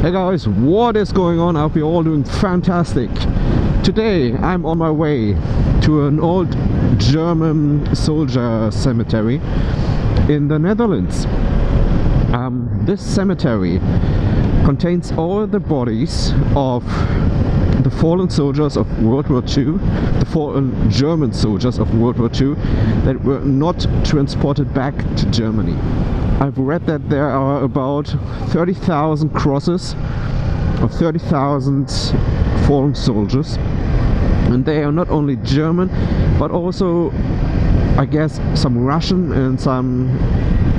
Hey guys, what is going on? I hope you're all doing fantastic. Today I'm on my way to an old German soldier cemetery in the Netherlands. This cemetery contains all the bodies of the fallen soldiers of World War II, the fallen German soldiers of World War II that were not transported back to Germany. I've read that there are about 30,000 crosses of 30,000 fallen soldiers, and they are not only German but also, I guess, some Russian and some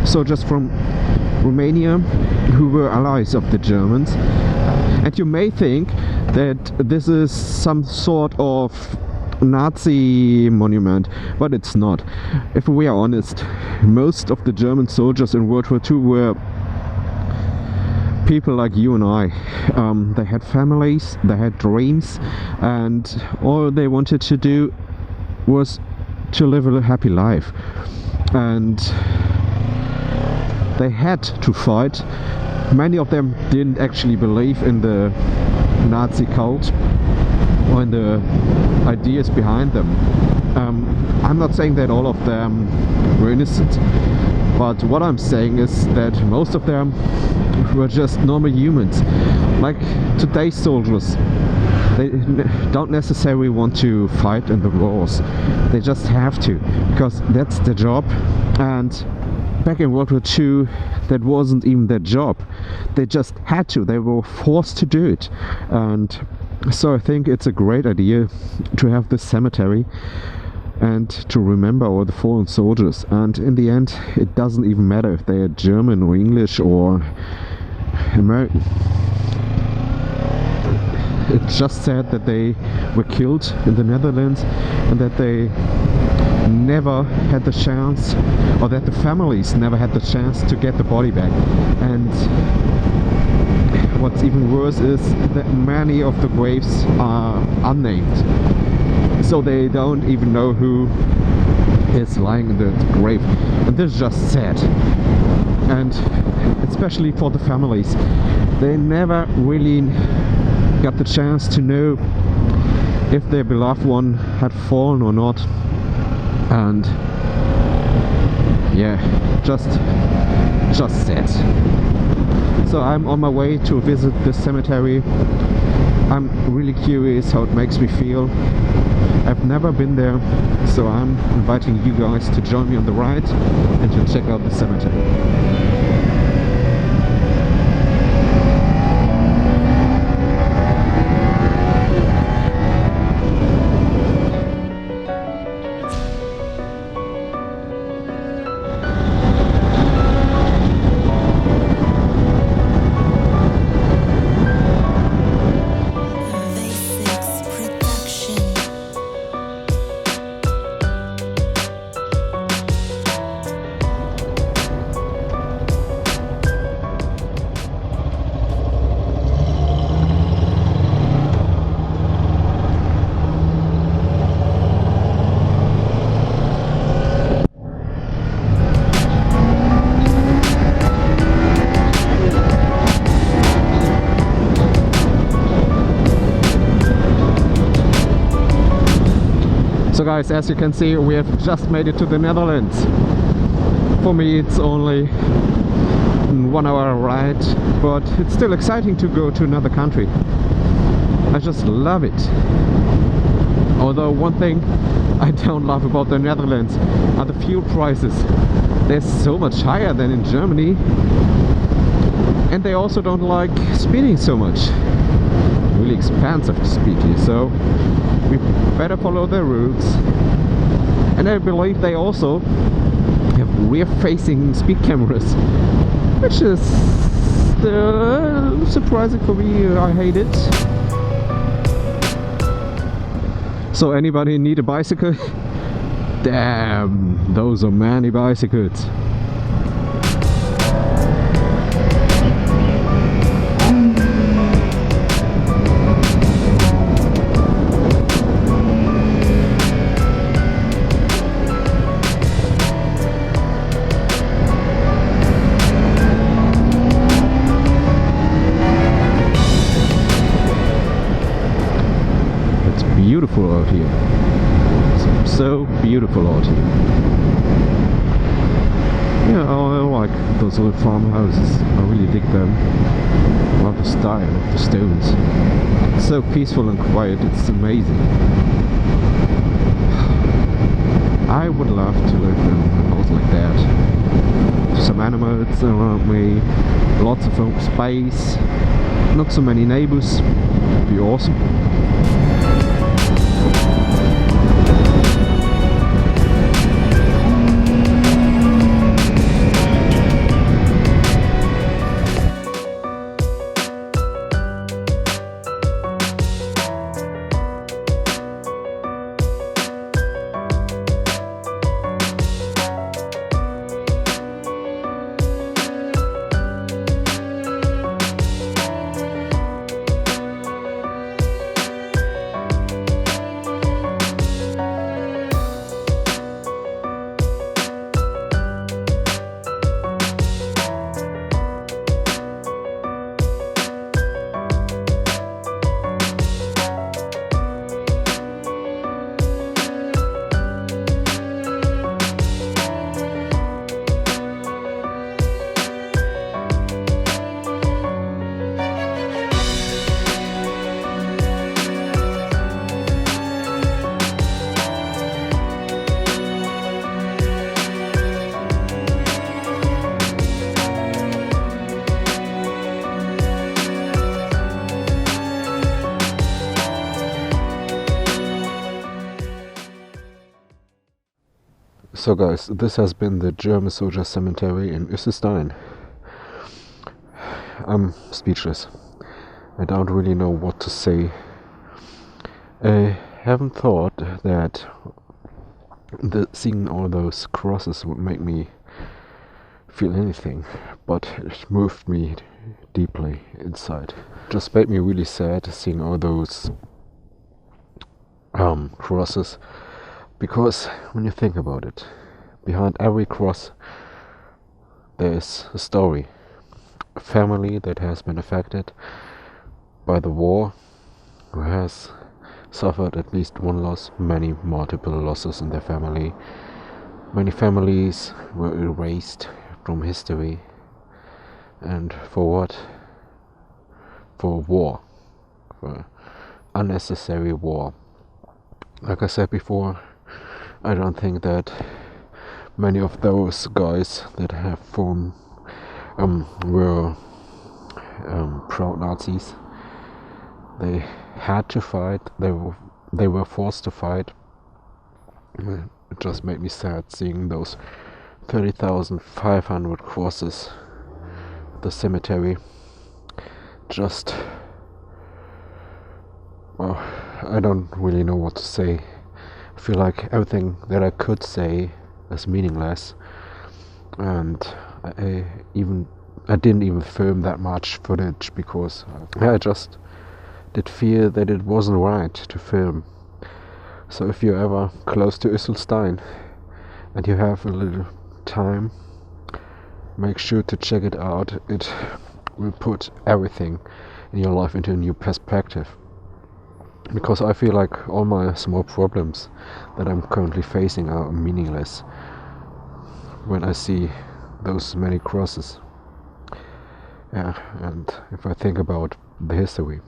soldiers from Romania who were allies of the Germans. And you may think that this is some sort of Nazi monument, but it's not. If we are honest, most of the German soldiers in World War II were people like you and I. They had families, they had dreams, and all they wanted to do was to live a happy life. And they had to fight. Many of them didn't actually believe in the Nazi cult or in the ideas behind them. I'm not saying that all of them were innocent, but what I'm saying is that most of them were just normal humans, like today's soldiers. They don't necessarily want to fight in the wars, they just have to, because that's their job. And back in World War II, that wasn't even their job. They just had to, they were forced to do it. And so I think it's a great idea to have this cemetery and to remember all the fallen soldiers. And in the end, it doesn't even matter if they are German or English or American. It's just sad that they were killed in the Netherlands and that they never had the chance, or that the families never had the chance to get the body back. And what's even worse is that many of the graves are unnamed, so they don't even know who is lying in the grave, and this is just sad. And especially for the families, they never really got the chance to know if their beloved one had fallen or not. And yeah, just sad. So I'm on my way to visit this cemetery. I'm really curious how it makes me feel. I've never been there, so I'm inviting you guys to join me on the ride and to check out the cemetery. So guys, as you can see, we have just made it to the Netherlands. For me it's only a 1 hour ride, but it's still exciting to go to another country. I just love it. Although one thing I don't love about the Netherlands are the fuel prices. They're so much higher than in Germany, and they also don't like speeding so much. Really expensive to speed here, so we better follow their routes. And I believe they also have rear-facing speed cameras, which is surprising for me. I hate it. So anybody need a bicycle? Damn, those are many bicycles. beautiful out here. It's so beautiful out here. Yeah, I like those old farmhouses. I really dig them. I love the style of the stones. It's so peaceful and quiet, it's amazing. I would love to live in a house like that. Some animals around me, lots of open space, not so many neighbors. It'd be awesome. So guys, this has been the German soldier cemetery in Ysselsteyn. I'm speechless. I don't really know what to say. I haven't thought that seeing all those crosses would make me feel anything, but it moved me deeply inside. Just made me really sad seeing all those crosses, because when you think about it, behind every cross there is a story, a family that has been affected by the war, who has suffered at least one loss, many multiple losses in their family. Many families were erased from history. And for what? For war. For unnecessary war. Like I said before, I don't think that many of those guys that have formed were proud Nazis. They had to fight. They were forced to fight. It just made me sad seeing those 30,500 crosses at the cemetery. Just, well, I don't really know what to say. I feel like everything that I could say is meaningless, and I didn't even film that much footage because I just did fear that it wasn't right to film. So if you're ever close to Ysselsteyn and you have a little time, make sure to check it out. It will put everything in your life into a new perspective. Because I feel like all my small problems that I'm currently facing are meaningless when I see those many crosses. Yeah, and if I think about the history.